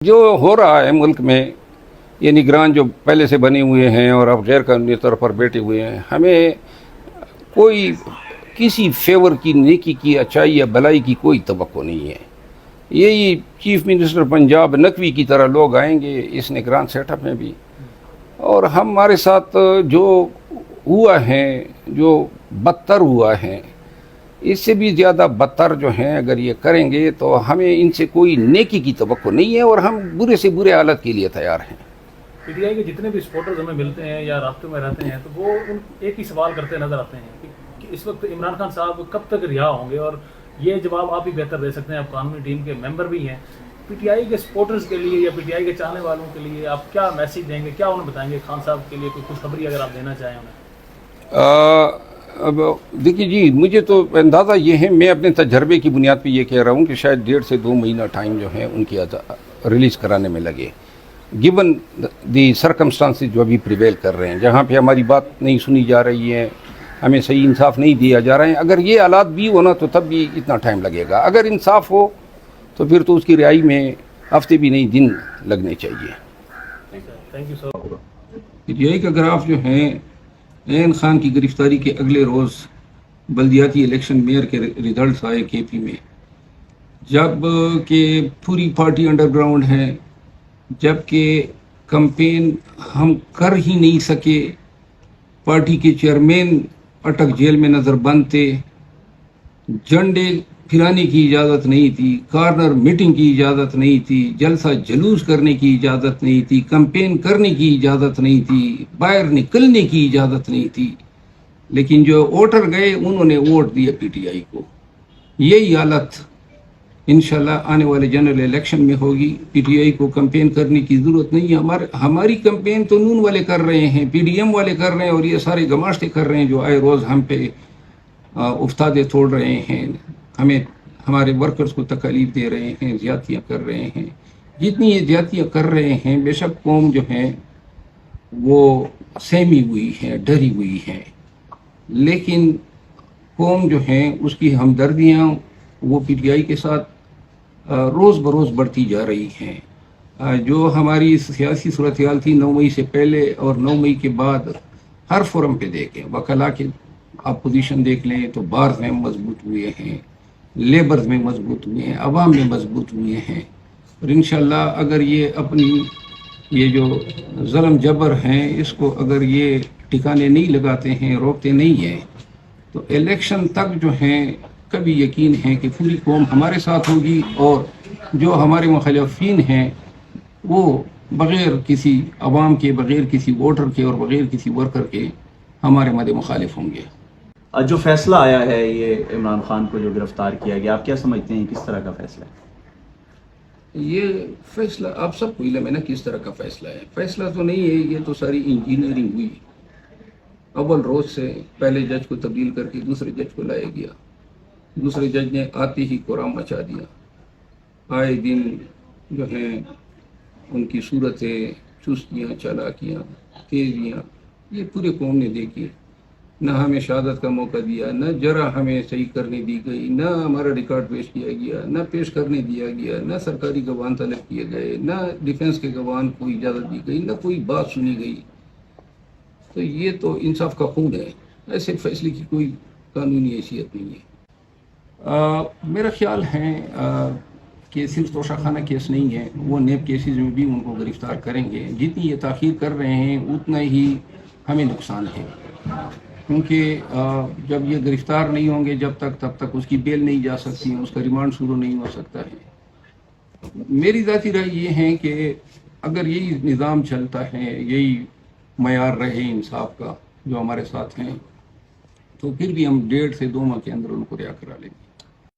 جو ہو رہا ہے ملک میں، یہ نگران جو پہلے سے بنے ہوئے ہیں اور اب غیر قانونی طور پر بیٹھے ہوئے ہیں، ہمیں کوئی کسی فیور کی، نیکی کی، اچائی یا بلائی کی کوئی توقع نہیں ہے۔ یہی چیف منسٹر پنجاب نقوی کی طرح لوگ آئیں گے اس نگران سیٹ اپ میں بھی، اور ہمارے ساتھ جو ہوا ہے، جو بدتر ہوا ہے، اس سے بھی زیادہ بدتر جو ہیں اگر یہ کریں گے تو ہمیں ان سے کوئی نیکی کی توقع نہیں ہے، اور ہم برے سے برے حالت کے لیے تیار ہیں۔ پی ٹی آئی کے جتنے بھی سپورٹرز ہمیں ملتے ہیں یا رابطے میں رہتے ہیں تو وہ ایک ہی سوال کرتے نظر آتے ہیں کہ اس وقت عمران خان صاحب کب تک رہا ہوں گے، اور یہ جواب آپ ہی بہتر دے سکتے ہیں، آپ قانونی ٹیم کے ممبر بھی ہیں۔ پی ٹی آئی کے سپورٹرز کے لیے یا پی ٹی آئی کے چاہنے والوں کے لیے آپ کیا میسیج دیں گے، کیا انہیں بتائیں گے خان صاحب کے لیے، کوئی خوشخبری اگر آپ دینا چاہیں انہیں؟ اب دیکھیے جی، مجھے تو اندازہ یہ ہے، میں اپنے تجربے کی بنیاد پہ یہ کہہ رہا ہوں کہ شاید 1.5 سے 2 مہینہ ٹائم جو ہے ان کی ریلیز کرانے میں لگے، گیون دی سرکمسٹانسز جو ابھی پریویل کر رہے ہیں، جہاں پہ ہماری بات نہیں سنی جا رہی ہے، ہمیں صحیح انصاف نہیں دیا جا رہا ہے۔ اگر یہ حالات بھی ہونا تو تب بھی اتنا ٹائم لگے گا، اگر انصاف ہو تو پھر تو اس کی رہائی میں ہفتے بھی نہیں، دن لگنے چاہیے۔ Thank you sir. P T I کا گراف جو ہے، عین خان کی گرفتاری کے اگلے روز بلدیاتی الیکشن میئر کے ریزلٹس آئے کے پی میں، جب کہ پوری پارٹی انڈر گراؤنڈ ہے، جب کہ کمپین ہم کر ہی نہیں سکے، پارٹی کے چیئرمین اٹک جیل میں نظر بند تھے، جھنڈے پھرانے کی اجازت نہیں تھی، کارنر میٹنگ کی اجازت نہیں تھی، جلسہ جلوس کرنے کی اجازت نہیں تھی، کمپین کرنے کی اجازت نہیں تھی، باہر نکلنے کی اجازت نہیں تھی، لیکن جو ووٹر گئے انہوں نے ووٹ دیا پی ٹی آئی کو۔ یہی حالت انشاءاللہ آنے والے جنرل الیکشن میں ہوگی۔ پی ٹی آئی کو کمپین کرنے کی ضرورت نہیں ہے، ہماری کمپین تو نون والے کر رہے ہیں، پی ڈی ایم والے کر رہے ہیں، اور یہ سارے گماشتے کر رہے ہیں جو آئے روز ہم پہ افتادے توڑ رہے ہیں، ہمیں، ہمارے ورکرز کو تکالیف دے رہے ہیں، زیادتیاں کر رہے ہیں۔ جتنی یہ زیادتیاں کر رہے ہیں، بے شک قوم جو ہے وہ سہمی ہوئی ہے، ڈری ہوئی ہے، لیکن قوم جو ہے اس کی ہمدردیاں وہ پی ٹی آئی کے ساتھ روز بروز بڑھتی جا رہی ہیں۔ جو ہماری سیاسی صورتحال تھی 9 مئی سے پہلے اور 9 مئی کے بعد، ہر فورم پہ دیکھیں، وکلا کی آپ پوزیشن دیکھ لیں تو بارز میں مضبوط ہوئے ہیں، لیبرز میں مضبوط ہوئے ہیں، عوام میں مضبوط ہوئے ہیں، اور انشاءاللہ اگر یہ اپنی یہ جو ظلم جبر ہیں اس کو اگر یہ ٹھکانے نہیں لگاتے ہیں، روکتے نہیں ہیں، تو الیکشن تک جو ہیں کبھی یقین ہے کہ پوری قوم ہمارے ساتھ ہوگی، اور جو ہمارے مخالفین ہیں وہ بغیر کسی عوام کے، بغیر کسی ووٹر کے اور بغیر کسی ورکر کے ہمارے مد مخالف ہوں گے۔ جو فیصلہ آیا ہے یہ عمران خان کو جو گرفتار کیا گیا، آپ کیا سمجھتے ہیں کس طرح کا فیصلہ ہے؟ یہ فیصلہ آپ سب کو علم ہے نا کس طرح کا فیصلہ ہے۔ فیصلہ تو نہیں ہے، یہ تو ساری انجینئرنگ ہوئی۔ اول روز سے پہلے جج کو تبدیل کر کے دوسرے جج کو لایا گیا، دوسرے جج نے آتے ہی قرآن مچا دیا۔ آئے دن جو ہیں ان کی صورتیں، چستیاں، چالاکیاں، تیزیاں، یہ پورے قوم نے دیکھی۔ نہ ہمیں شہادت کا موقع دیا، نہ جرا ہمیں صحیح کرنے دی گئی، نہ ہمارا ریکارڈ پیش کیا گیا، نہ پیش کرنے دیا گیا، نہ سرکاری گواہان طلب کیے گئے، نہ ڈیفنس کے گواہان کو اجازت دی گئی، نہ کوئی بات سنی گئی۔ تو یہ تو انصاف کا خون ہے، ایسے فیصلے کی کوئی قانونی حیثیت نہیں ہے۔ میرا خیال ہے کہ صرف توشہ خانہ کیس نہیں ہے، وہ نیب کیسز میں بھی ان کو گرفتار کریں گے۔ جتنی یہ تاخیر کر رہے ہیں اتنا ہی ہمیں نقصان ہے، کیونکہ جب یہ گرفتار نہیں ہوں گے تب تک اس کی بیل نہیں جا سکتی، اس کا ریمانڈ شروع نہیں ہو سکتا ہے۔ میری ذاتی رائے یہ ہے کہ اگر یہی نظام چلتا ہے، یہی معیار رہے انصاف کا جو ہمارے ساتھ ہیں، تو پھر بھی ہم 1.5 سے 2 ماہ کے اندر ان کو رہا کرا لیں گے۔